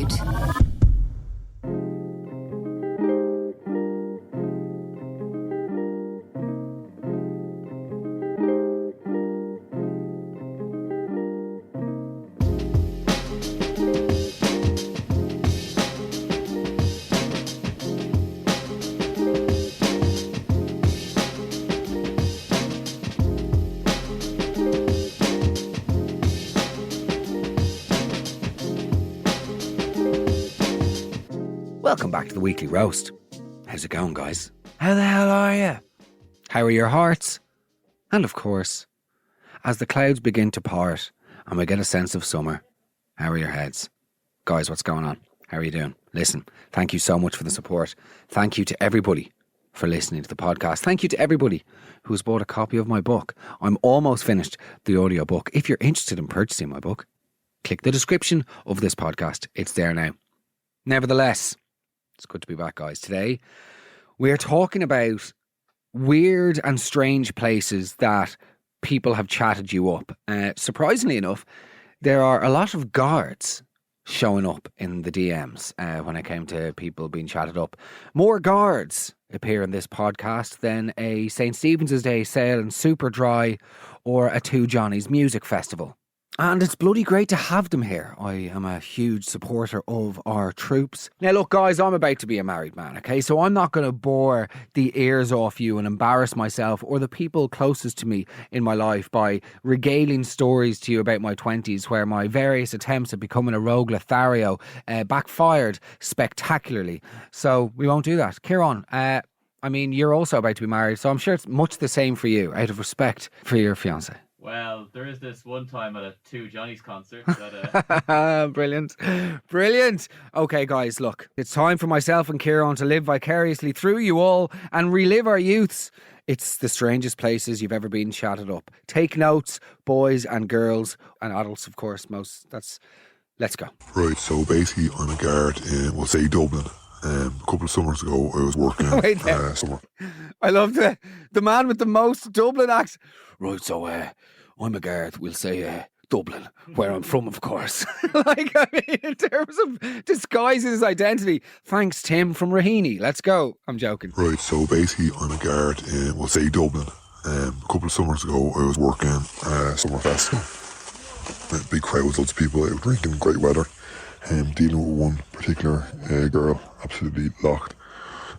GoLoud. Welcome back to the Weekly Roast. How's it going, guys? How the hell are you? How are your hearts? And of course, as the clouds begin to part and we get a sense of summer, how are your heads? Guys, what's going on? How are you doing? Listen, thank you so much for the support. Thank you to everybody for listening to the podcast. Thank you to everybody who's bought a copy of my book. I'm almost finished the audiobook. If you're interested in purchasing my book, click the description of this podcast. It's there now. Nevertheless, it's good to be back, guys. Today, we're talking about weird and strange places that people have chatted you up. Surprisingly enough, there are a lot of guards showing up in the DMs when it came to people being chatted up. More guards appear in this podcast than a St. Stephen's Day sale in Superdry or a Two Johnnies music festival. And it's bloody great to have them here. I am a huge supporter of our troops. Now look, guys, I'm about to be a married man, okay? So I'm not going to bore the ears off you and embarrass myself or the people closest to me in my life by regaling stories to you about my 20s where my various attempts at becoming a rogue Lothario backfired spectacularly. So we won't do that. Kieran, I mean, you're also about to be married, so I'm sure it's much the same for you, out of respect for your fiancée. Well, there is this one time at a Two Johnnies concert that... Brilliant. Brilliant. Okay, guys, look. It's time for myself and Kieran to live vicariously through you all and relive our youths. It's the strangest places you've ever been chatted up. Take notes, boys and girls, and adults, of course, Let's go. Right, so basically I'm a guard in, we'll say, Dublin. A couple of summers ago, I was working somewhere. I love the man with the most Dublin accent. Right, so I'm a guard, we'll say Dublin, where I'm from, of course. In terms of disguising his identity. Thanks, Tim from Raheny. Let's go. I'm joking. Right, so basically I'm a guard in, we'll say, Dublin. A couple of summers ago, I was working summer festival. Big crowds, lots of people out drinking, great weather. Dealing with one particular girl, absolutely locked,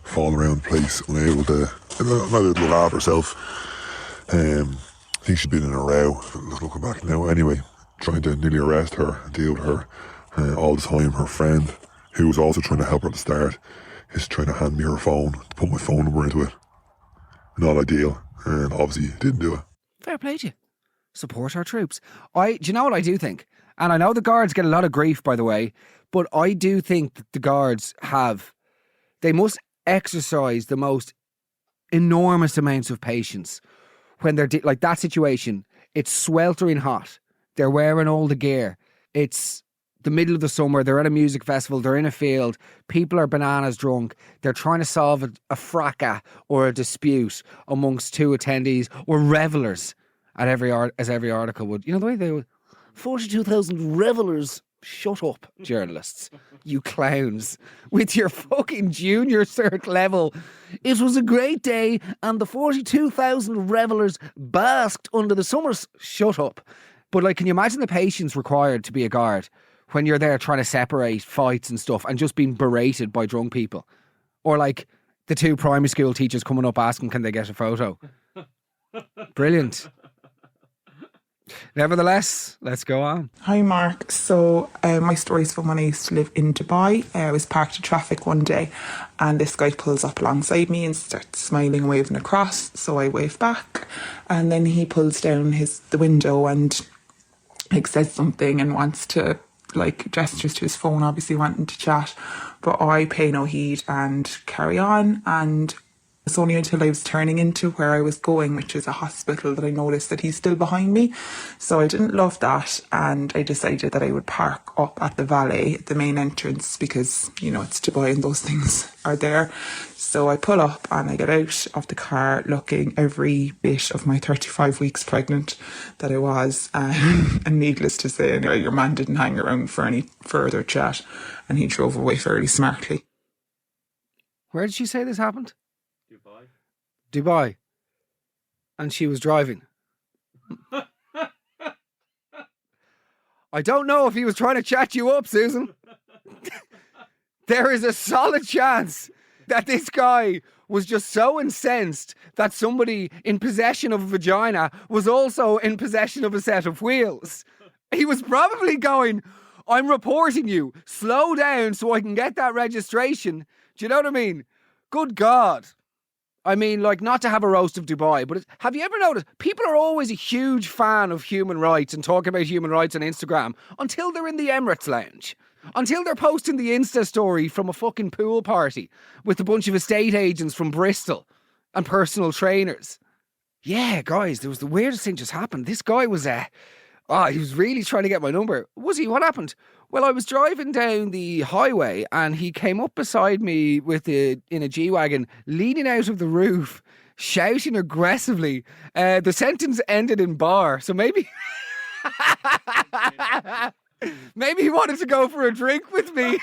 falling around the place, unable to, not able to look after herself. I think she'd been in a row, looking back now. Anyway, trying to nearly arrest her and deal with her. All the time, her friend, who was also trying to help her at the start, is trying to hand me her phone, to put my phone number into it. Not ideal, and obviously didn't do it. Fair play to you. Support our troops. Do you know what I do think? And I know the guards get a lot of grief, by the way, but I do think that the guards they must exercise the most enormous amounts of patience when they're like that situation. It's sweltering hot. They're wearing all the gear. It's the middle of the summer. They're at a music festival. They're in a field. People are bananas drunk. They're trying to solve a fracas or a dispute amongst two attendees or revellers as every article would. You know the way they would. 42,000 revellers. Shut up, journalists. You clowns. With your fucking junior cert level. It was a great day and the 42,000 revellers basked under the summers. Shut up. But can you imagine the patience required to be a guard when you're there trying to separate fights and stuff and just being berated by drunk people? Or the two primary school teachers coming up asking, can they get a photo? Brilliant. Nevertheless, let's go on. Hi Mark. So my story's from when I used to live in Dubai. I was parked in traffic one day and this guy pulls up alongside me and starts smiling and waving across. So I wave back and then he pulls down the window and says something and wants to gestures to his phone, obviously wanting to chat. But I pay no heed and carry on, and It's only until I was turning into where I was going, which is a hospital, that I noticed that he's still behind me. So I didn't love that, and I decided that I would park up at the valet, at the main entrance, because, you know, it's Dubai and those things are there. So I pull up and I get out of the car looking every bit of my 35 weeks pregnant that I was. And needless to say, anyway, your man didn't hang around for any further chat, and he drove away fairly smartly. Where did she say this happened? Dubai. Dubai. And she was driving. I don't know if he was trying to chat you up, Susan. There is a solid chance that this guy was just so incensed that somebody in possession of a vagina was also in possession of a set of wheels. He was probably going, I'm reporting you. Slow down so I can get that registration. Do you know what I mean? Good God. I mean, like, not to have a roast of Dubai, but have you ever noticed people are always a huge fan of human rights and talking about human rights on Instagram until they're in the Emirates lounge, until they're posting the Insta story from a fucking pool party with a bunch of estate agents from Bristol and personal trainers. Yeah, guys, there was the weirdest thing just happened. This guy was he was really trying to get my number. Was he? What happened? Well, I was driving down the highway and he came up beside me in a G-Wagon, leaning out of the roof, shouting aggressively. The sentence ended in bar, so maybe... maybe he wanted to go for a drink with me.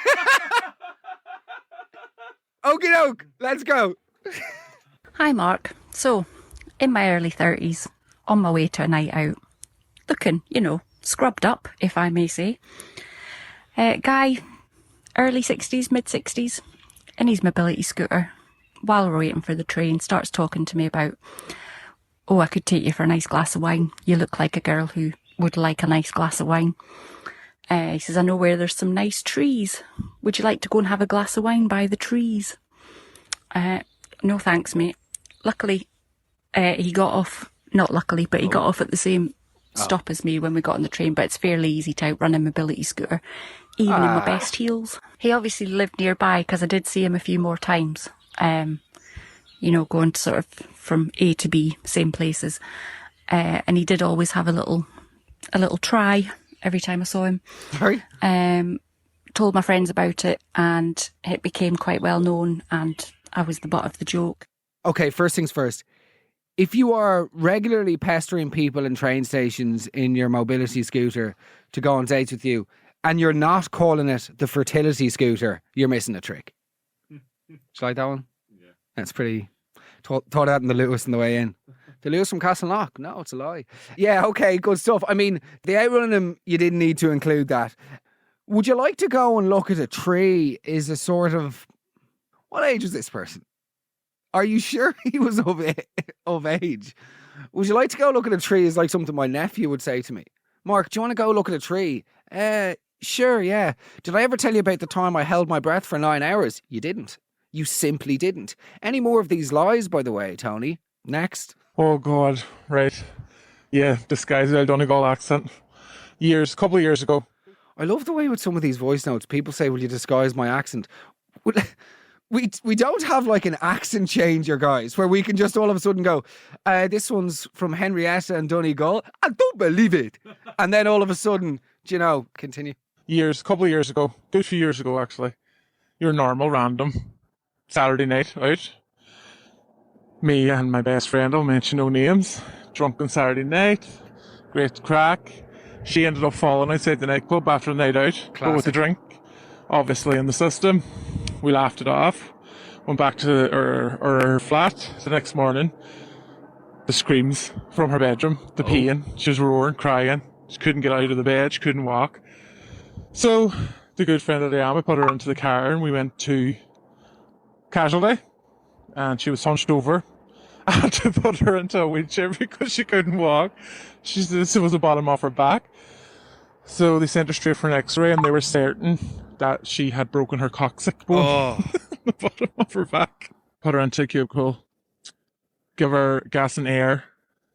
Okie doke, let's go. Hi, Mark. So, in my early 30s, on my way to a night out, looking, scrubbed up, if I may say. Guy, early 60s, mid 60s, in his mobility scooter, while we're waiting for the train, starts talking to me about, I could take you for a nice glass of wine. You look like a girl who would like a nice glass of wine. He says, I know where there's some nice trees. Would you like to go and have a glass of wine by the trees? No thanks, mate. Luckily, he got off, not luckily, but he got off at the same stop as me when we got on the train, but it's fairly easy to outrun a mobility scooter, even in my best heels. He obviously lived nearby because I did see him a few more times, going sort of from A to B, same places. And he did always have a little try every time I saw him. Sorry? Told my friends about it and it became quite well known and I was the butt of the joke. Okay, first things first. If you are regularly pestering people in train stations in your mobility scooter to go on dates with you, and you're not calling it the fertility scooter, you're missing a trick. Do you like that one? Yeah. That's pretty... Thought that in the Lewis on the way in. The Lewis from Castleknock? No, it's a lie. Yeah, okay, good stuff. I mean, the outrunning him, you didn't need to include that. Would you like to go and look at a tree is a sort of... What age was this person? Are you sure he was of age? Would you like to go look at a tree is like something my nephew would say to me. Mark, do you want to go look at a tree? Sure, yeah. Did I ever tell you about the time I held my breath for 9 hours? You didn't. You simply didn't. Any more of these lies, by the way, Tony? Next. Oh, God. Right. Yeah, disguised El Donegal accent. Couple of years ago. I love the way with some of these voice notes, people say, will you disguise my accent? We don't have like an accent changer, guys, where we can just all of a sudden go, this one's from Henrietta and Donegal. I don't believe it. And then all of a sudden, continue. Couple of years ago. Good few years ago, actually. Your normal, random Saturday night out. Me and my best friend, I'll mention no names. Drunken Saturday night. Great crack. She ended up falling outside the nightclub after the night out. But with a drink, obviously in the system. We laughed it off. Went back to her flat the next morning. The screams from her bedroom. The peeing. She was roaring, crying. She couldn't get out of the bed. She couldn't walk. So, the good friend that I am, I put her into the car and we went to Casualty. And she was hunched over. I had to put her into a wheelchair because she couldn't walk. This was the bottom of her back. So they sent her straight for an x-ray and they were certain that she had broken her coccyx bone. The bottom of her back. Put her into a cubicle. Give her gas and air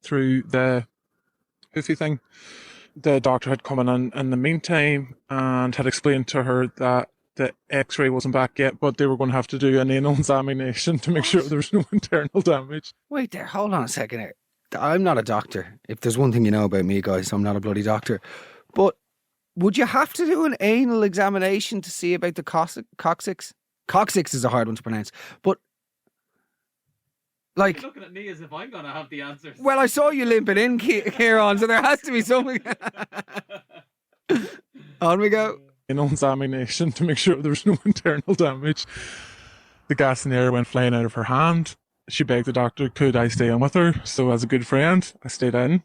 through the hoofy thing. The doctor had come in the meantime and had explained to her that the X-ray wasn't back yet, but they were going to have to do an anal examination to make sure there was no internal damage. Wait there, hold on a second here. I'm not a doctor. If there's one thing you know about me, guys, I'm not a bloody doctor. But would you have to do an anal examination to see about the coccyx? Coccyx is a hard one to pronounce. But, like... You're looking at me as if I'm going to have the answers. Well, I saw you limping in, Kieran, so there has to be something. On we go. Anal examination to make sure there was no internal damage. The gas in the air went flying out of her hand. She begged the doctor, could I stay in with her? So as a good friend, I stayed in.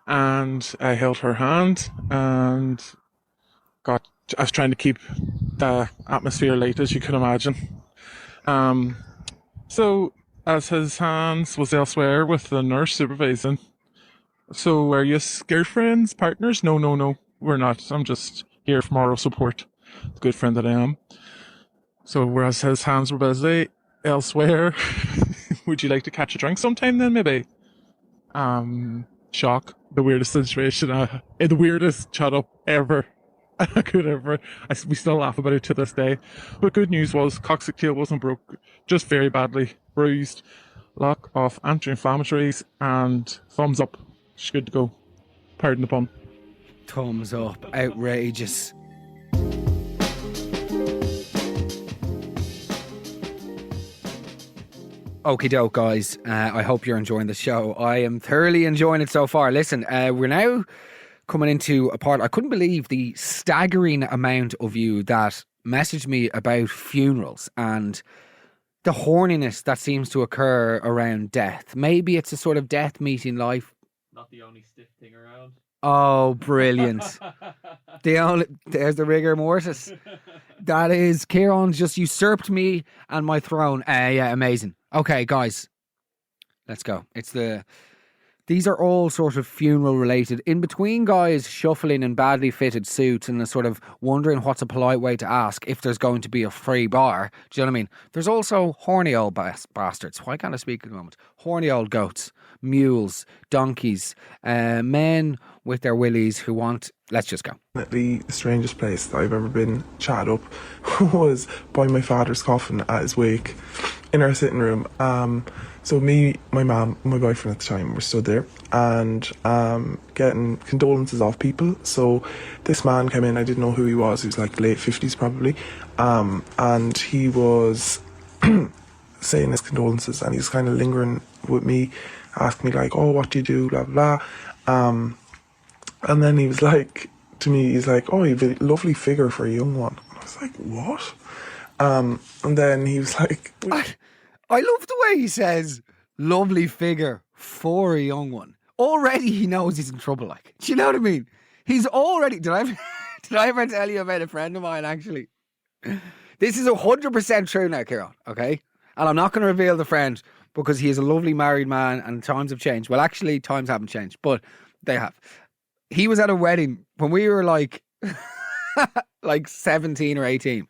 And I held her hand and I was trying to keep the atmosphere light, as you can imagine. So as his hands was elsewhere with the nurse supervising. So are you girlfriends, partners? No, we're not. I'm just here for moral support. The good friend that I am. So whereas his hands were busy elsewhere, would you like to catch a drink sometime then, maybe? Shock. The weirdest situation, the weirdest chat up ever. I could ever. We still laugh about it to this day. But good news was, coccyx tail wasn't broke, just very badly bruised. Lock off anti-inflammatories and thumbs up. She's good to go. Pardon the pun. Thumbs up. Outrageous. Okie doke, guys. I hope you're enjoying the show. I am thoroughly enjoying it so far. Listen, we're now coming into a part. I couldn't believe the staggering amount of you that messaged me about funerals and the horniness that seems to occur around death. Maybe it's a sort of death meeting life. Not the only stiff thing around. Oh, brilliant. There's the rigor mortis. That is, Kieran's just usurped me and my throne. Yeah, amazing. Okay, guys, let's go. These are all sort of funeral related. In between guys shuffling in badly fitted suits and sort of wondering what's a polite way to ask if there's going to be a free bar. Do you know what I mean? There's also horny old bastards. Why can't I speak at the moment? Horny old goats, mules, donkeys, men with their willies who want... Let's just go. The strangest place that I've ever been chatted up was by my father's coffin at his wake in our sitting room. So me, my mum, my boyfriend at the time were stood there and getting condolences off people. So this man came in, I didn't know who he was like late 50s probably, and he was saying his condolences and he was kind of lingering with me, asking me like, oh, what do you do, blah blah. And then he was like, to me, he's like, oh, you have a lovely figure for a young one. And I was like, what? And then he was like... I love the way he says, lovely figure for a young one. Already he knows he's in trouble, like. Do you know what I mean? He's already... Did I ever tell you about a friend of mine, actually? This is 100% true now, Kieran, okay? And I'm not going to reveal the friend because he is a lovely married man and times have changed. Well, actually, times haven't changed, but they have. He was at a wedding when we were like 17 or 18.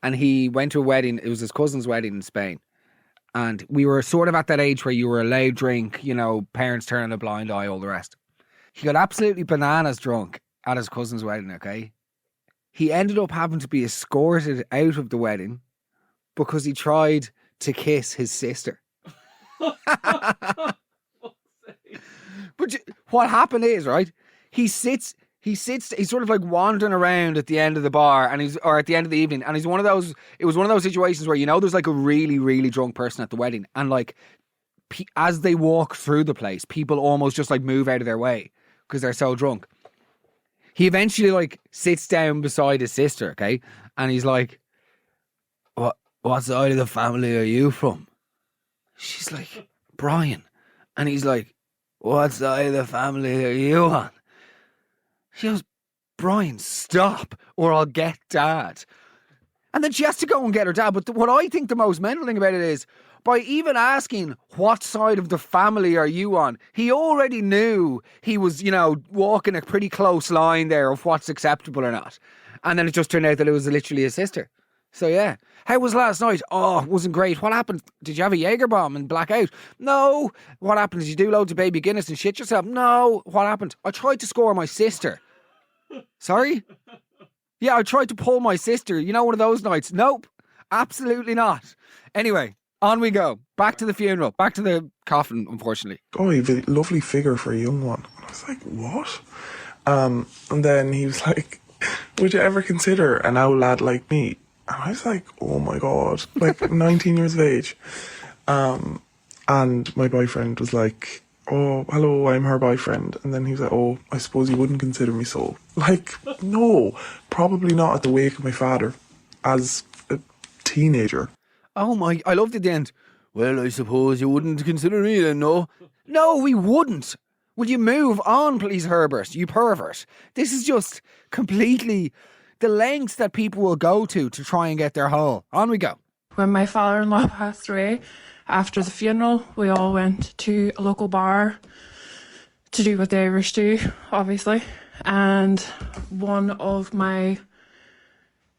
And he went to a wedding. It was his cousin's wedding in Spain. And we were sort of at that age where you were allowed drink, you know, parents turning a blind eye, all the rest. He got absolutely bananas drunk at his cousin's wedding, okay? He ended up having to be escorted out of the wedding because he tried to kiss his sister. But what happened is, right, he's sort of like wandering around at the end of the bar or at the end of the evening. And it was one of those situations where, you know, there's like a really, really drunk person at the wedding. And like, as they walk through the place, people almost just like move out of their way because they're so drunk. He eventually like sits down beside his sister, okay? And he's like, what side of the family are you from? She's like, Brian. And he's like, what side of the family are you on? She goes, Brian, stop, or I'll get Dad. And then she has to go and get her dad. But what I think the most mental thing about it is, by even asking, what side of the family are you on? He already knew he was, you know, walking a pretty close line there of what's acceptable or not. And then it just turned out that it was literally his sister. So yeah. How was last night? Oh, it wasn't great. What happened? Did you have a Jaeger bomb and black out? No. What happened? Did you do loads of baby Guinness and shit yourself? No. What happened? I tried to score my sister. Sorry? Yeah, I tried to pull my sister. You know, one of those nights. Nope, absolutely not. Anyway, on we go. Back to the funeral. Back to the coffin, unfortunately. Oh, you have a lovely figure for a young one. And I was like, what? And then he was like, would you ever consider an old lad like me? And I was like, oh my God, like 19 years of age. And my boyfriend was like, oh, hello, I'm her boyfriend. And then he was like, oh, I suppose you wouldn't consider me so. Like, no, probably not at the wake of my father as a teenager. Oh my, I loved it at the end. Well, I suppose you wouldn't consider me then, no? No, we wouldn't. Will you move on, please, Herbert, you pervert? This is just completely the lengths that people will go to try and get their whole. On we go. When my father-in-law passed away, after the funeral, we all went to a local bar to do what the Irish do, obviously. And one of my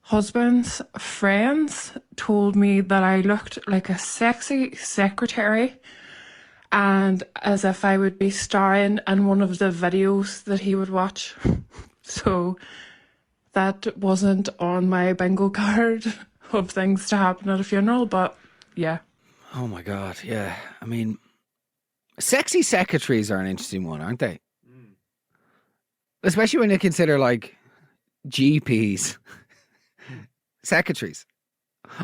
husband's friends told me that I looked like a sexy secretary and as if I would be starring in one of the videos that he would watch. So that wasn't on my bingo card of things to happen at a funeral, but yeah. Oh my God, yeah. I mean, sexy secretaries are an interesting one, aren't they? Especially when you consider, like, GPs. Secretaries.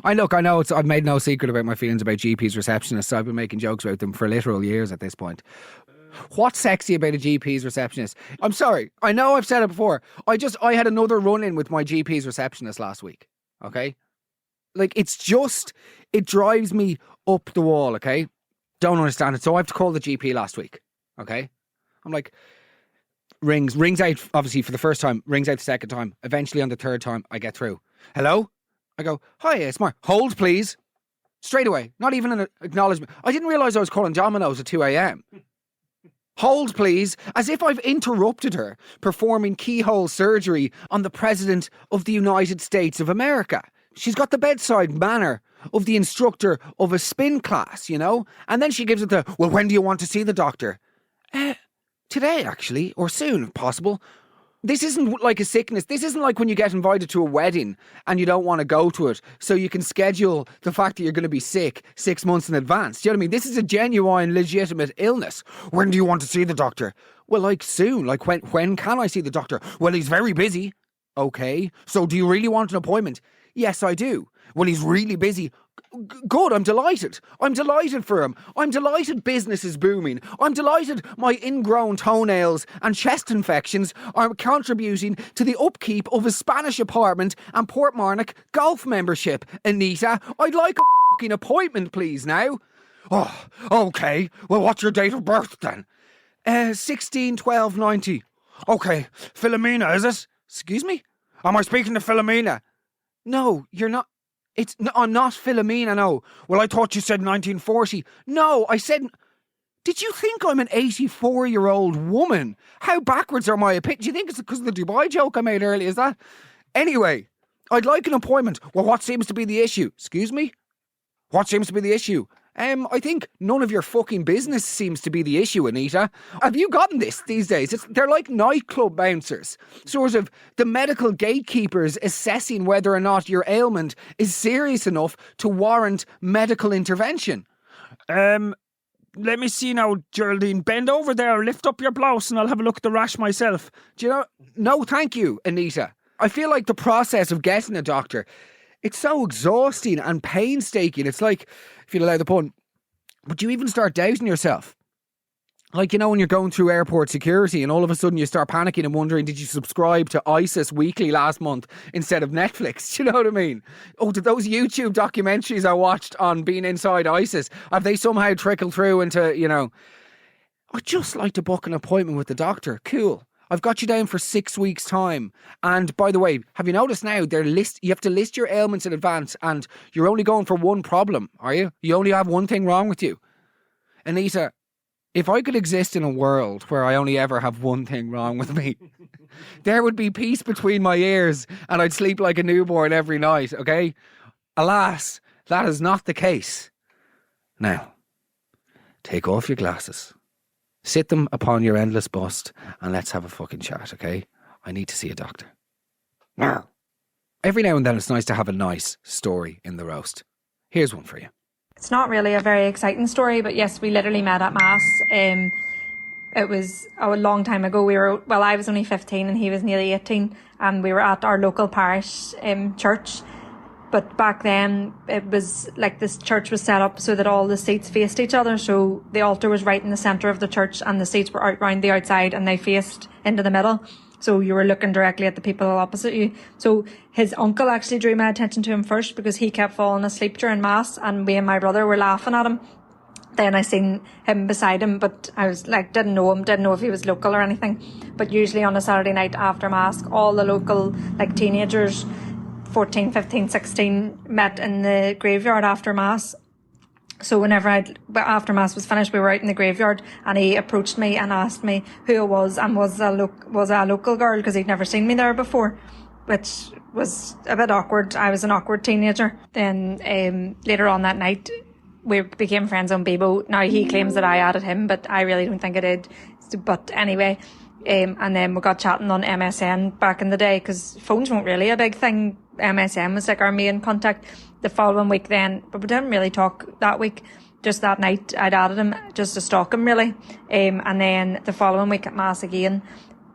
I know I've made no secret about my feelings about GPs receptionists. I've been making jokes about them for literal years at this point. What's sexy about a GP's receptionist? I'm sorry. I know I've said it before. I had another run-in with my GP's receptionist last week. Okay? Like, it drives me up the wall, okay? Don't understand it. So I have to call the GP last week. Okay? I'm like, rings out, obviously, for the first time, rings out the second time. Eventually, on the third time, I get through. Hello? I go, hi, it's Mark. Hold, please. Straight away. Not even an acknowledgement. I didn't realise I was calling Domino's at 2 a.m. Hold, please. As if I've interrupted her performing keyhole surgery on the President of the United States of America. She's got the bedside manner of the instructor of a spin class, you know? And then she gives it the, well, when do you want to see the doctor? Today, actually, or soon, if possible. This isn't like a sickness. This isn't like when you get invited to a wedding and you don't want to go to it, so you can schedule the fact that you're going to be sick 6 months in advance. Do you know what I mean? This is a genuine, legitimate illness. When do you want to see the doctor? Well, like soon. Like when can I see the doctor? Well, he's very busy. Okay. So do you really want an appointment? Yes, I do. Well, he's really busy. Good, I'm delighted. I'm delighted for him. I'm delighted business is booming. I'm delighted my ingrown toenails and chest infections are contributing to the upkeep of a Spanish apartment and Portmarnock golf membership. Anita, I'd like a fucking appointment, please, now. Oh, okay. Well, what's your date of birth, then? 16/12/90. Okay, Philomena, is it? Excuse me? Am I speaking to Philomena? No, you're not. No, I'm not Philomena, no. Well, I thought you said 1940. No, I said... Did you think I'm an 84-year-old woman? How backwards are my opinions? Do you think it's because of the Dubai joke I made earlier? Is that... Anyway, I'd like an appointment. Well, what seems to be the issue? Excuse me? What seems to be the issue? I think none of your fucking business seems to be the issue, Anita. Have you gotten this these days? They're like nightclub bouncers. Sort of the medical gatekeepers assessing whether or not your ailment is serious enough to warrant medical intervention. Let me see now, Geraldine. Bend over there, lift up your blouse and I'll have a look at the rash myself. Do you know? No, thank you, Anita. I feel like the process of getting a doctor, it's so exhausting and painstaking. It's like, if you'll allow the pun, but you even start doubting yourself. Like, you know, when you're going through airport security and all of a sudden you start panicking and wondering, did you subscribe to ISIS Weekly last month instead of Netflix? Do you know what I mean? Oh, did those YouTube documentaries I watched on being inside ISIS, have they somehow trickled through into, you know... I'd just like to book an appointment with the doctor. Cool. I've got you down for 6 weeks' time. And by the way, have you noticed now, you have to list your ailments in advance and you're only going for one problem, are you? You only have one thing wrong with you. Anita, if I could exist in a world where I only ever have one thing wrong with me, there would be peace between my ears and I'd sleep like a newborn every night, okay? Alas, that is not the case. Now, take off your glasses. Sit them upon your endless bust and let's have a fucking chat, okay? I need to see a doctor. Now. every now and then it's nice to have a nice story in the roast. Here's one for you. It's not really a very exciting story, but yes, we literally met at Mass. It was a long time ago. I was only 15 and he was nearly 18, and we were at our local parish church. But back then, it was like this church was set up so that all the seats faced each other. So the altar was right in the centre of the church and the seats were out round the outside and they faced into the middle. So you were looking directly at the people opposite you. So his uncle actually drew my attention to him first because he kept falling asleep during Mass and me and my brother were laughing at him. Then I seen him beside him, but I was like, didn't know him, didn't know if he was local or anything. But usually on a Saturday night after Mass, all the local like teenagers, 14, 15, 16, met in the graveyard after Mass. So after Mass was finished, we were out in the graveyard and he approached me and asked me who I was and was I a local girl because he'd never seen me there before, which was a bit awkward. I was an awkward teenager. Then later on that night, we became friends on Bebo. Now he claims that I added him, but I really don't think I did. But anyway, and then we got chatting on MSN back in the day because phones weren't really a big thing. MSN was like our main contact. The following week then, but we didn't really talk that week. Just that night I'd added him just to stalk him really. And then the following week at Mass again,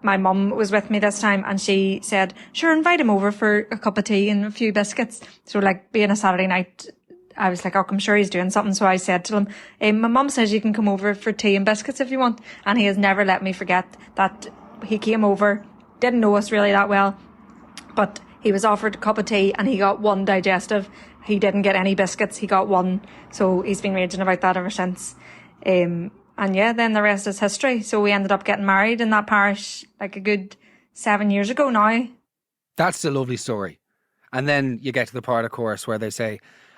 my mum was with me this time and she said, sure, invite him over for a cup of tea and a few biscuits. So like being a Saturday night, I was like, oh, I'm sure he's doing something. So I said to him, my mum says you can come over for tea and biscuits if you want. And he has never let me forget that he came over, didn't know us really that well, but he was offered a cup of tea and he got one digestive. He didn't get any biscuits, he got one. So he's been raging about that ever since. And yeah, then the rest is history. So we ended up getting married in that parish like a good 7 years ago now. That's a lovely story. And then you get to the part, of course, where they say,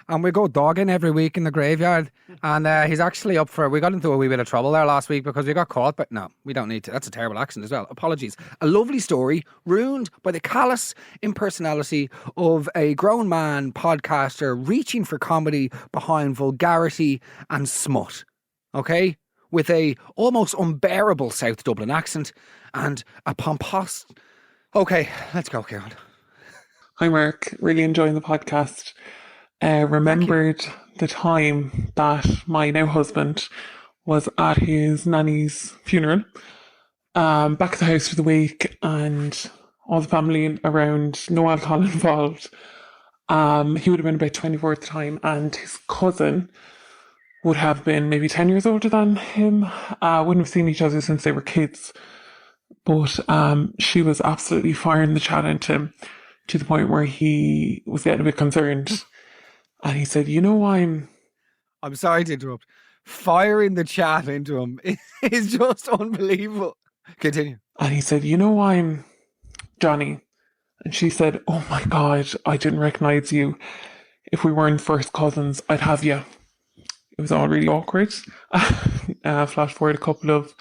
and we go dogging every week in the graveyard. And he's actually up for... We got into a wee bit of trouble there last week because we got caught. But no, we don't need to. That's a terrible accent as well. Apologies. A lovely story ruined by the callous impersonality of a grown man podcaster reaching for comedy behind vulgarity and smut. Okay? With a almost unbearable South Dublin accent and a pompous... Okay, let's go, Kieran. Hi, Mark. Really enjoying the podcast. Remembered the time that my now husband was at his nanny's funeral. Back at the house for the week and all the family around, no alcohol involved. He would have been about 24 at the time and his cousin would have been maybe 10 years older than him. Wouldn't have seen each other since they were kids. But she was absolutely firing the chat into him to the point where he was getting a bit concerned. And he said, I'm sorry to interrupt. Firing the chat into him is just unbelievable. Continue. And he said, I'm Johnny. And she said, oh my God, I didn't recognise you. If we weren't first cousins, I'd have you. It was all really awkward. Flash forward a couple of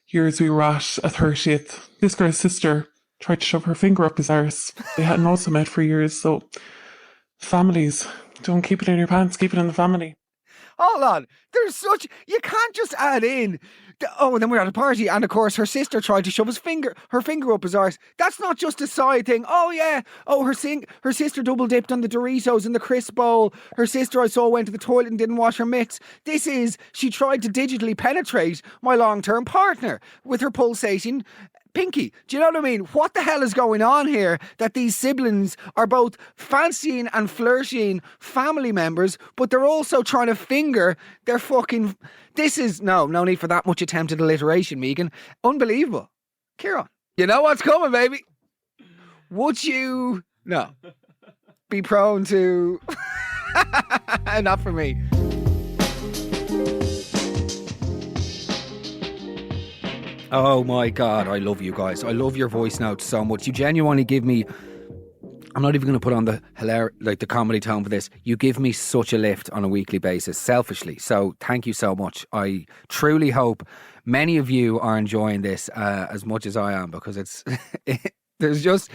years, we were at a 30th. This girl's sister tried to shove her finger up his arse. They hadn't also met for years, so families... Don't keep it in your pants, keep it in the family. Hold on. You can't just add in, and then we're at a party and of course her sister tried to shove her finger up his arse. That's not just a side thing. Oh yeah. Oh, her sister double dipped on the Doritos in the crisp bowl. Her sister I saw went to the toilet and didn't wash her mitts. She tried to digitally penetrate my long-term partner with her pulsating pinky. Do you know what I mean? What the hell is going on here that these siblings are both fancying and flirting family members, but they're also trying to finger their fucking... No need for that much attempted alliteration, Mehigan. Unbelievable. Kieran, you know what's coming, baby. Would you... No. Be prone to... Not for me. Oh my God, I love you guys. I love your voice notes so much. You genuinely give me... I'm not even going to put on the comedy tone for this. You give me such a lift on a weekly basis, selfishly. So thank you so much. I truly hope many of you are enjoying this as much as I am, because there's just,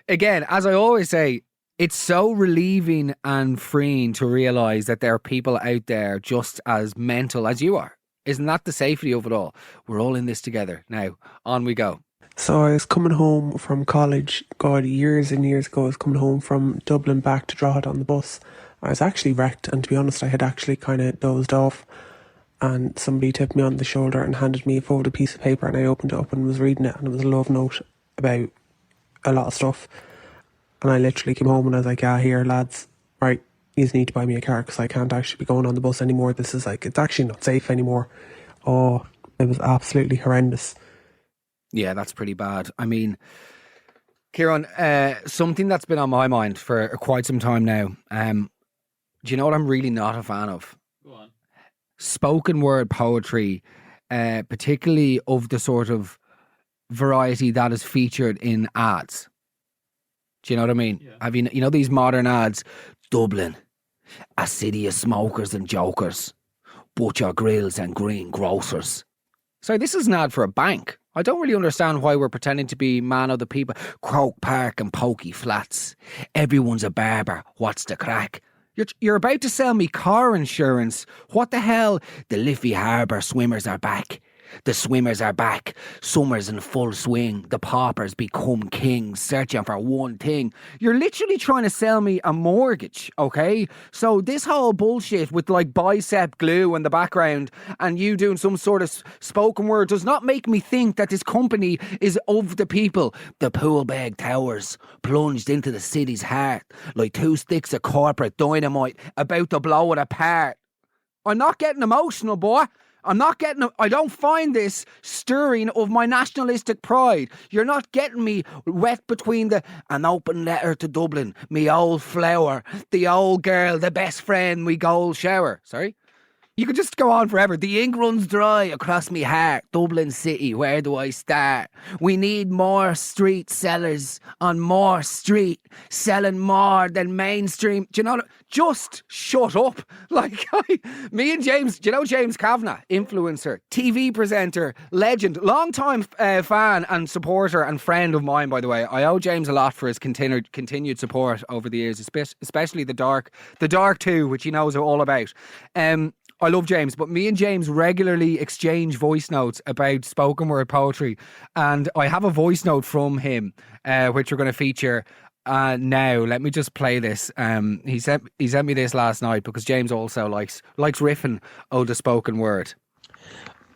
again, as I always say, it's so relieving and freeing to realise that there are people out there just as mental as you are. Isn't that the safety of it all? We're all in this together. Now, on we go. So I was coming home from college, God, years and years ago. I was coming home from Dublin back to Drogheda on the bus. I was actually wrecked, and to be honest, I had actually kind of dozed off. And somebody tipped me on the shoulder and handed me a folded piece of paper, and I opened it up and was reading it, and it was a love note about a lot of stuff. And I literally came home and I was like, "Yeah, here, lads, right, you need to buy me a car because I can't actually be going on the bus anymore. This is like, it's actually not safe anymore." Oh, it was absolutely horrendous. Yeah, that's pretty bad. I mean, Kieran, something that's been on my mind for quite some time now. Do you know what I'm really not a fan of? Go on. Spoken word poetry, particularly of the sort of variety that is featured in ads. Do you know what I mean? Yeah. Have you know these modern ads? Dublin, a city of smokers and jokers, butcher grills and green grocers. Sorry, this is an ad for a bank. I don't really understand why we're pretending to be man of the people. Croke Park and Pokey Flats. Everyone's a barber. What's the crack? You're about to sell me car insurance. What the hell? The Liffey Harbour swimmers are back. The swimmers are back. Summer's in full swing. The paupers become kings, searching for one thing. You're literally trying to sell me a mortgage, okay? So this whole bullshit with like bicep glue in the background and you doing some sort of spoken word does not make me think that this company is of the people. The Poolbeg Towers plunged into the city's heart like two sticks of corporate dynamite about to blow it apart. I'm not getting emotional, boy. I don't find this stirring of my nationalistic pride. You're not getting me wet between an open letter to Dublin, me old flower, the old girl, the best friend, we gold shower. Sorry? You could just go on forever. The ink runs dry across me heart. Dublin City, where do I start? We need more street sellers on more street, selling more than mainstream. Do you know? Just shut up. Like, me and James, do you know James Kavanagh? Influencer, TV presenter, legend, long-time fan and supporter and friend of mine, by the way. I owe James a lot for his continued support over the years, especially the Dark 2, which he knows all about. I love James, but me and James regularly exchange voice notes about spoken word poetry, and I have a voice note from him, which we're going to feature now. Let me just play this. He sent me this last night because James also likes riffing the spoken word.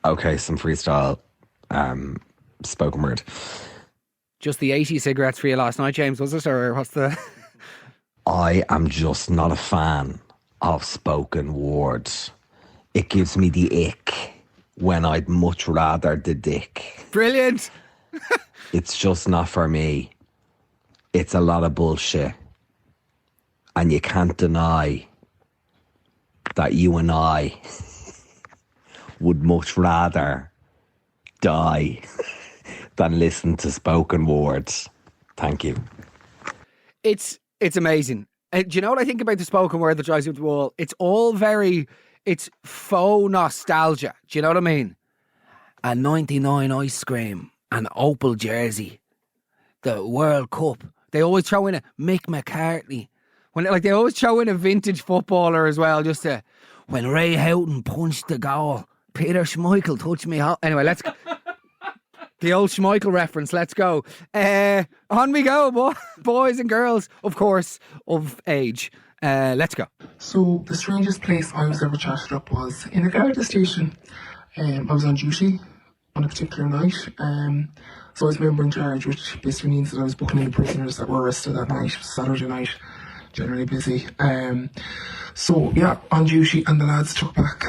Okay, some freestyle spoken word. Just the 80 cigarettes for you last night, James, was it, or what's the? I am just not a fan of spoken words. It gives me the ick when I'd much rather the dick. Brilliant. It's just not for me. It's a lot of bullshit. And you can't deny that you and I would much rather die than listen to spoken words. Thank you. It's amazing. Do you know what I think about the spoken word that drives you up the wall? It's faux nostalgia. Do you know what I mean? A 99 ice cream, an Opal jersey, the World Cup. They always throw in a Mick McCartney. They always throw in a vintage footballer as well, just when Ray Houghton punched the goal. Peter Schmeichel touched me. Anyway, let's go. The old Schmeichel reference, let's go. On we go, boys and girls, of course, of age. Let's go. So the strangest place I was ever chatted up was in a Garda station. I was on duty on a particular night. So I was member in charge, which basically means that I was booking in the prisoners that were arrested that night. It was Saturday night, generally busy. So yeah, on duty, and the lads took back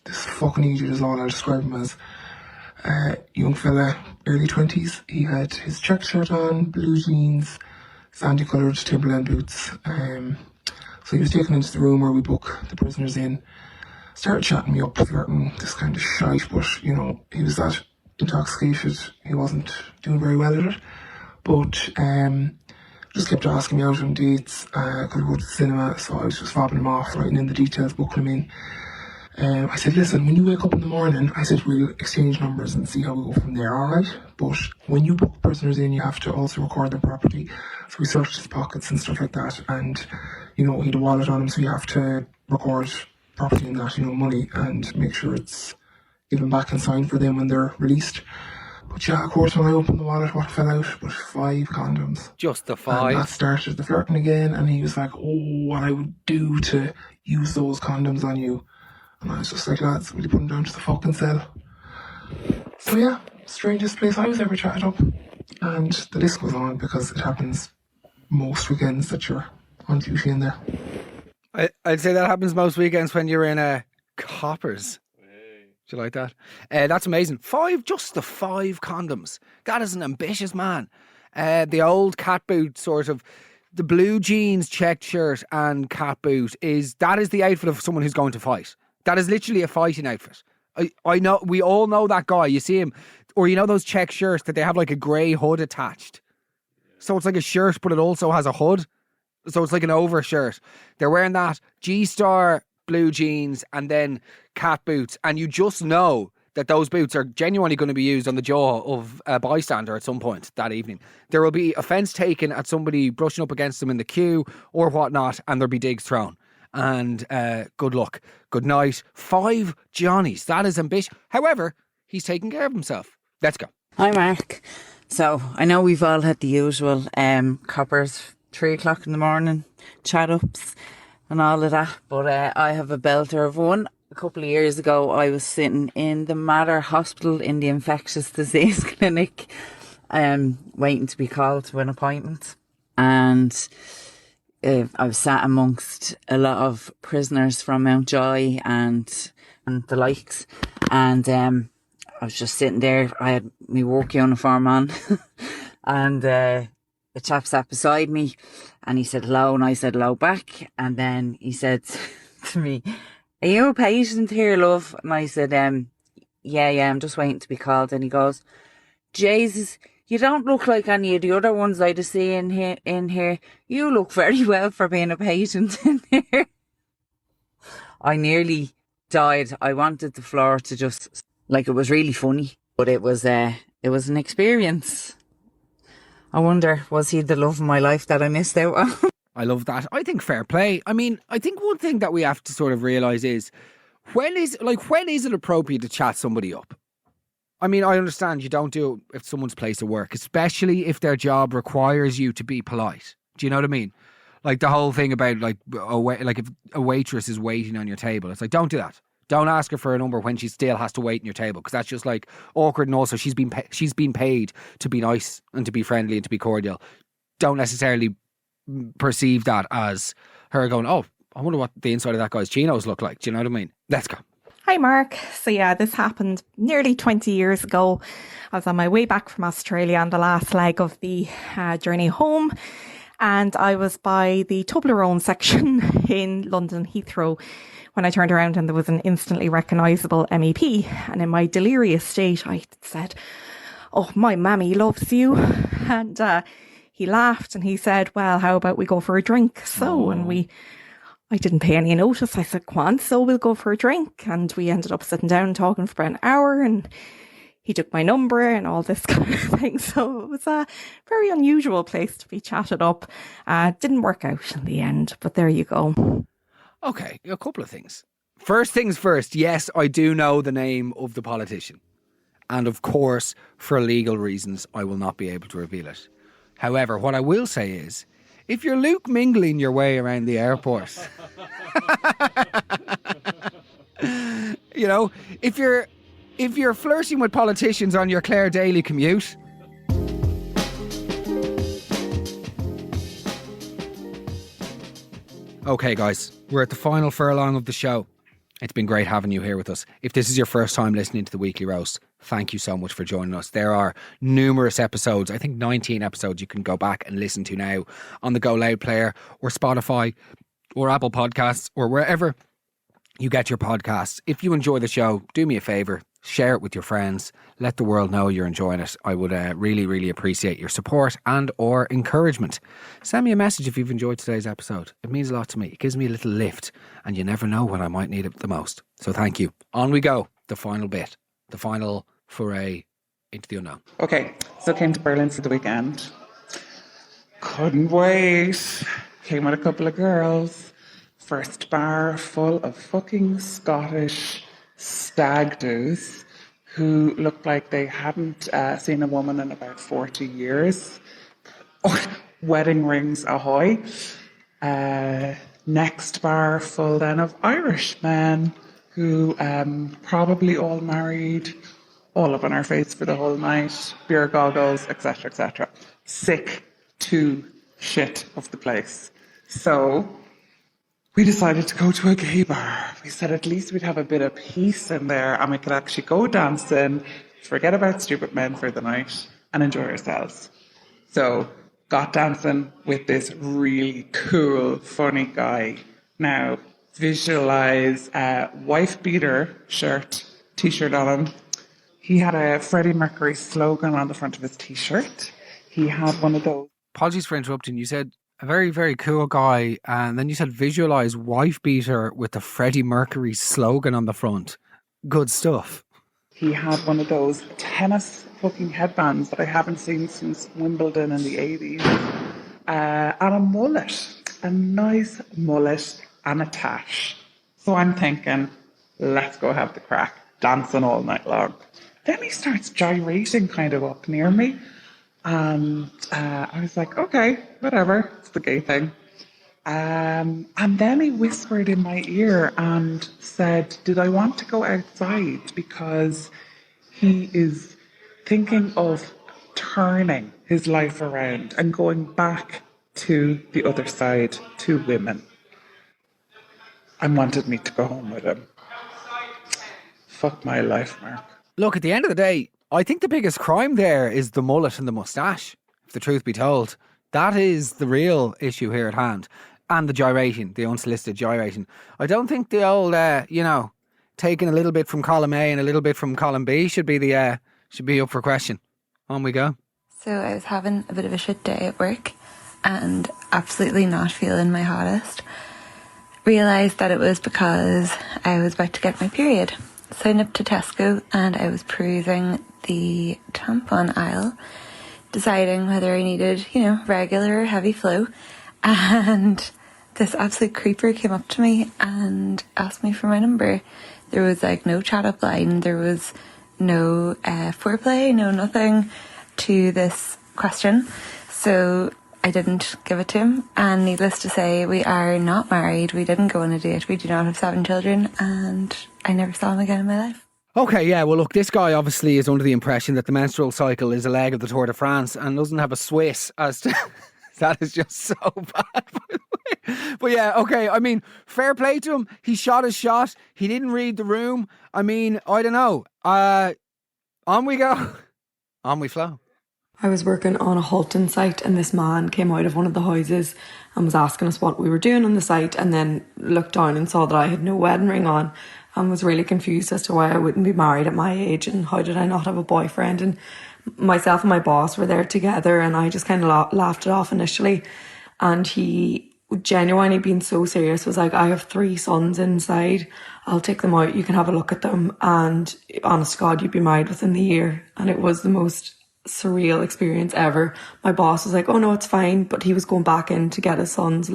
this fucking idiot is all I'll describe him as. Young fella, early 20s. He had his check shirt on, blue jeans, sandy coloured Timberland boots. So he was taken into the room where we book the prisoners in. Started chatting me up, flirting, this kind of shite, but you know, he was that intoxicated, he wasn't doing very well at it. But just kept asking me out on dates, could we go to the cinema, so I was just fobbing him off, writing in the details, booking him in. I said, listen, when you wake up in the morning, I said, we'll exchange numbers and see how we go from there, alright? But when you book prisoners in, you have to also record their property. So we searched his pockets and stuff like that, and, you know, he had a wallet on him, so you have to record property in that, you know, money, and make sure it's given back and signed for them when they're released. But yeah, of course, when I opened the wallet, what fell out was 5 condoms. Just the And that 5. started the flirting again, and he was like, oh, what I would do to use those condoms on you. And I was just like, lads, will you put them down to the fucking cell? So yeah, strangest place I was ever chatted up. And the list goes on because it happens most weekends that you're on duty in there. I'd say that happens most weekends when you're in coppers. Do you like that? That's amazing. 5, just the 5 condoms. That is an ambitious man. The old cat boot sort of, the blue jeans, checked shirt and cat boot is the outfit of someone who's going to fight. That is literally a fighting outfit. I know, we all know that guy. You see him, or you know those check shirts that they have like a grey hood attached. So it's like a shirt, but it also has a hood. So it's like an overshirt. They're wearing that G-Star blue jeans and then cat boots, and you just know that those boots are genuinely going to be used on the jaw of a bystander at some point that evening. There will be offence taken at somebody brushing up against them in the queue or whatnot, and there'll be digs thrown. And good luck. Good night. 5 Johnnies. That is ambitious. However, he's taking care of himself. Let's go. Hi, Mark. So, I know we've all had the usual coppers, 3 o'clock in the morning, chat-ups and all of that. But I have a belter of one. A couple of years ago, I was sitting in the Mater Hospital in the infectious disease clinic, waiting to be called to an appointment. And I was sat amongst a lot of prisoners from Mountjoy and the likes. And I was just sitting there. I had my work uniform on. And a chap sat beside me and he said hello, and I said hello back. And then he said to me, "Are you a patient here, love?" And I said, yeah, I'm just waiting to be called. And he goes, "Jesus, you don't look like any of the other ones I'd have seen in here. You look very well for being a patient in here." I nearly died. I wanted the floor to just, like, it was really funny, but it was an experience. I wonder, was he the love of my life that I missed out on? I love that. I think fair play. I mean, I think one thing that we have to sort of realise is when is it appropriate to chat somebody up? I mean, I understand you don't do it if someone's place of work, especially if their job requires you to be polite. Do you know what I mean? Like the whole thing about like if a waitress is waiting on your table, it's like, don't do that. Don't ask her for a number when she still has to wait in your table, because that's just like awkward. And also, she's been paid to be nice and to be friendly and to be cordial. Don't necessarily perceive that as her going, "Oh, I wonder what the inside of that guy's chinos look like." Do you know what I mean? Let's go. Hi, Mark. So yeah, this happened nearly 20 years ago. I was on my way back from Australia on the last leg of the journey home, and I was by the Toblerone section in London Heathrow when I turned around and there was an instantly recognisable MEP. And in my delirious state, I said, "Oh, my mammy loves you." And he laughed and he said, "Well, how about we go for a drink?" So, I didn't pay any notice. I said, "Go on, so we'll go for a drink." And we ended up sitting down and talking for about an hour, and he took my number and all this kind of thing. So it was a very unusual place to be chatted up. Didn't work out in the end, but there you go. Okay, a couple of things. First things first, yes, I do know the name of the politician. And of course, for legal reasons, I will not be able to reveal it. However, what I will say is, if you're Luke mingling your way around the airport, you know, if you're flirting with politicians on your Clare daily commute, okay, guys, we're at the final furlong of the show. It's been great having you here with us. If this is your first time listening to the Weekly Roast, thank you so much for joining us. There are numerous episodes, I think 19 episodes you can go back and listen to now on the GoLoud player or Spotify or Apple Podcasts or wherever you get your podcasts. If you enjoy the show, do me a favour, share it with your friends, let the world know you're enjoying it. I would really, really appreciate your support and or encouragement. Send me a message if you've enjoyed today's episode. It means a lot to me. It gives me a little lift, and you never know when I might need it the most. So thank you. On we go. The final bit. The final foray into the unknown. Okay, so came to Berlin for the weekend. Couldn't wait. Came with a couple of girls. First bar full of fucking Scottish stag doos who looked like they hadn't seen a woman in about 40 years. Wedding rings ahoy. Next bar full then of Irish men who probably all married, all up on our face for the whole night, beer goggles, etc., etc. Sick to shit of the place. So we decided to go to a gay bar. We said at least we'd have a bit of peace in there and we could actually go dancing, forget about stupid men for the night, and enjoy ourselves. So got dancing with this really cool, funny guy. Now, visualize a wife beater shirt, t-shirt on him. He had a Freddie Mercury slogan on the front of his t-shirt. He had one of those. Apologies for interrupting. You said a very, very cool guy, and then you said visualize wife beater with the Freddie Mercury slogan on the front. Good stuff. He had one of those tennis fucking headbands that I haven't seen since Wimbledon in the 80s. And a mullet. A nice mullet and a tash. So I'm thinking, let's go have the crack. Dancing all night long. Then he starts gyrating kind of up near me. And I was like, okay, whatever. It's the gay thing. And then he whispered in my ear and said, did I want to go outside? Because he is thinking of turning his life around and going back to the other side, to women. And wanted me to go home with him. Fuck my life, Mark. Look, at the end of the day, I think the biggest crime there is the mullet and the moustache, if the truth be told. That is the real issue here at hand. And the gyrating, the unsolicited gyrating. I don't think the old, taking a little bit from column A and a little bit from column B should be up for question. On we go. So I was having a bit of a shit day at work and absolutely not feeling my hottest. Realised that it was because I was about to get my period. So I nipped to Tesco and I was perusing the tampon aisle, deciding whether I needed, regular or heavy flow. And this absolute creeper came up to me and asked me for my number. There was no chat up line, there was no foreplay, no nothing to this question. So I didn't give it to him. And needless to say, we are not married, we didn't go on a date, we do not have 7 children, and I never saw him again in my life. Okay, yeah, well look, this guy obviously is under the impression that the menstrual cycle is a leg of the Tour de France and doesn't have a Swiss as to... That is just so bad, by the way. But yeah, okay, I mean, fair play to him. He shot his shot. He didn't read the room. I mean, I don't know. On we go. On we flow. I was working on a halting site and this man came out of one of the houses and was asking us what we were doing on the site, and then looked down and saw that I had no wedding ring on and was really confused as to why I wouldn't be married at my age and how did I not have a boyfriend. And myself and my boss were there together and I just kind of laughed it off initially, and he, genuinely being so serious, was like, I have 3 sons inside, I'll take them out, you can have a look at them, and honest to God, you'd be married within the year. And it was the most surreal experience ever. My boss was like, oh no, it's fine, but he was going back in to get his sons,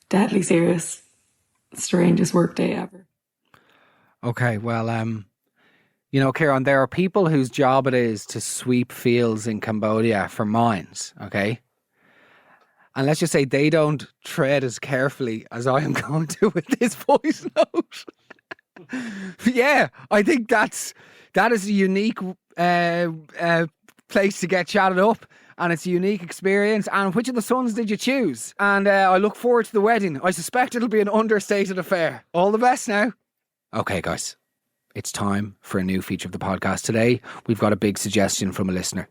deadly serious. Strangest work day ever. Okay, well, Kieran, there are people whose job it is to sweep fields in Cambodia for mines, okay? And let's just say they don't tread as carefully as I am going to with this voice note. Yeah, I think that is a unique place to get chatted up, and it's a unique experience. And which of the sons did you choose? And I look forward to the wedding. I suspect it'll be an understated affair. All the best now. Okay, guys. It's time for a new feature of the podcast. Today, we've got a big suggestion from a listener,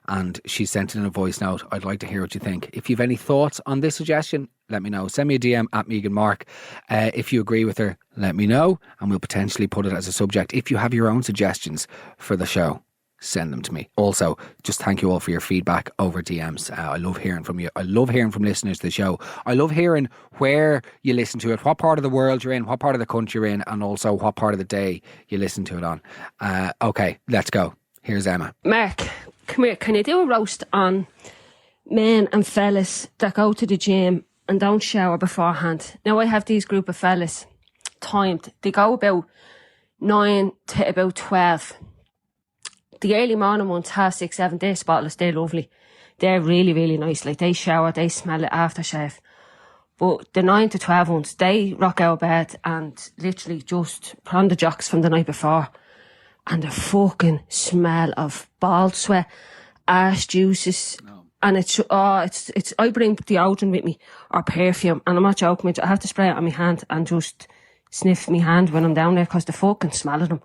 and she sent in a voice note. I'd like to hear what you think. If you've any thoughts on this suggestion, let me know. Send me a DM at Mehigan Mark. If you agree with her, let me know, and we'll potentially put it as a subject. If you have your own suggestions for the show, send them to me. Also, just thank you all for your feedback over DMs. I love hearing from you. I love hearing from listeners to the show. I love hearing where you listen to it, what part of the world you're in, what part of the country you're in, and also what part of the day you listen to it on. Okay, let's go. Here's Emma. Mark, come here. Can you do a roast on men and fellas that go to the gym and don't shower beforehand? Now, I have these group of fellas timed. They go about 9 to about 12. the early morning ones, 6:30, 7, they're spotless, they're lovely. They're really, really nice. Like, they shower, they smell it aftershave. But the 9 to 12 ones, they rock out of bed and literally just put on the jocks from the night before. And the fucking smell of bald sweat, arse juices. No. And it's, I bring deodorant with me, or perfume, and I'm not joking, I have to spray it on my hand and just sniff my hand when I'm down there, because the fucking smell of them.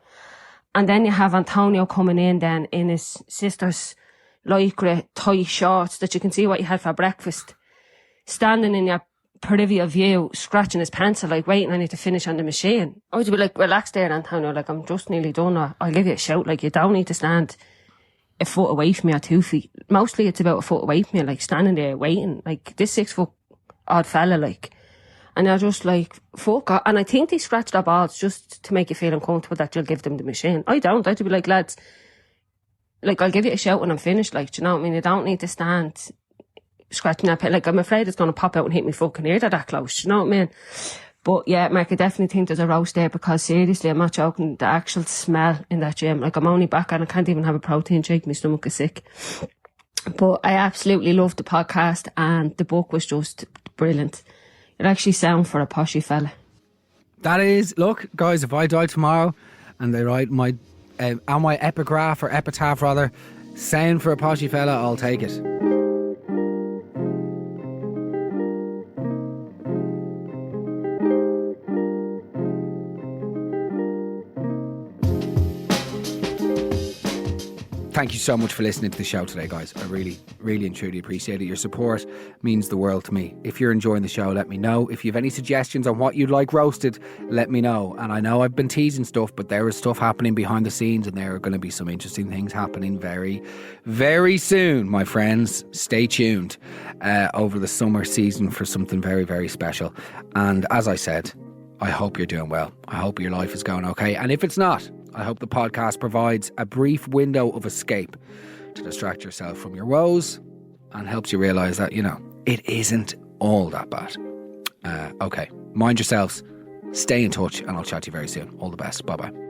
And then you have Antonio coming in then in his sister's lycra tight shorts that you can see what he had for breakfast, standing in your peripheral view, scratching his pencil, like waiting on you to finish on the machine. I would be like, relax there, Antonio, like I'm just nearly done, or I'll give you a shout, like you don't need to stand a foot away from me or 2 feet. Mostly it's about a foot away from me, like standing there waiting, like this 6 foot odd fella, like. And they're just like, fuck off. And I think they scratch their balls just to make you feel uncomfortable that you'll give them the machine. I don't. I'd be like, lads, like, I'll give you a shout when I'm finished. Like, do you know what I mean? You don't need to stand scratching that. Like, I'm afraid it's going to pop out and hit me fucking ear. They're that close. Do you know what I mean? But yeah, Mark, I definitely think there's a roast there, because seriously, I'm not joking. The actual smell in that gym, like, I'm only back and I can't even have a protein shake. My stomach is sick. But I absolutely loved the podcast, and the book was just brilliant. It actually sounds for a poshy fella. That is, look, guys, if I die tomorrow and they write my epigraph or epitaph rather, sound for a poshy fella, I'll take it. Thank you so much for listening to the show today, guys. I really, really and truly appreciate it. Your support means the world to me. If you're enjoying the show, let me know. If you have any suggestions on what you'd like roasted, let me know. And I know I've been teasing stuff, but there is stuff happening behind the scenes, and there are going to be some interesting things happening very, very soon, my friends. Stay tuned over the summer season for something very, very special. And as I said, I hope you're doing well. I hope your life is going okay. And if it's not, I hope the podcast provides a brief window of escape to distract yourself from your woes and helps you realise that, you know, it isn't all that bad. Okay, mind yourselves, stay in touch, and I'll chat to you very soon. All the best. Bye-bye.